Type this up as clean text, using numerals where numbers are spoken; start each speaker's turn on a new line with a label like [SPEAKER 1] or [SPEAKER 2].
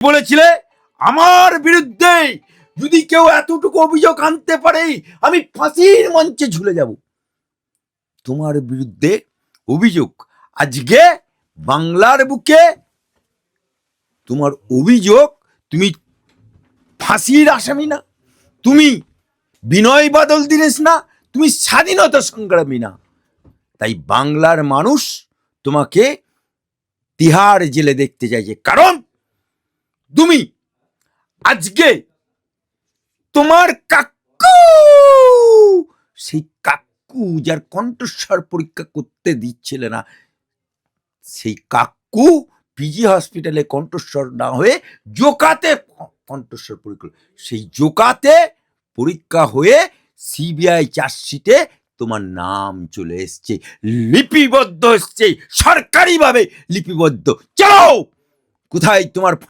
[SPEAKER 1] বলেছিলে আমার বিরুদ্ধে যদি কেউ এতটুকু অভিযোগ আনতে পারে আমি ফাঁসির মঞ্চে ঝুলে যাব। তোমার বিরুদ্ধে অভিযোগ আজকে বাংলার বুকে তোমার অভিযোগ তুমি ফাঁসির আসামি না, তুমি বিনয় বাদল দীনেশ না, তুমি স্বাধীনতা সংগ্রামী না। তাই বাংলার মানুষ তোমাকে তিহার জেলে দেখতে চাইছে, কারণ তুমি আজকে তোমার কাকু, সেই কাকু যার কণ্ঠস্বর পরীক্ষা করতে দিচ্ছিল না, সেই কাকু পিজি হসপিটালে কণ্ঠস্বর না হয়ে জোকাতে কণ্ঠস্বর পরীক্ষা, সেই জোকাতে পরীক্ষা হয়ে সিবিআই চার্জশিটে তোমার নাম চলে এসছে, লিপিবদ্ধ এসছে, সরকারিভাবে লিপিবদ্ধ। চলো কোথায় তোমার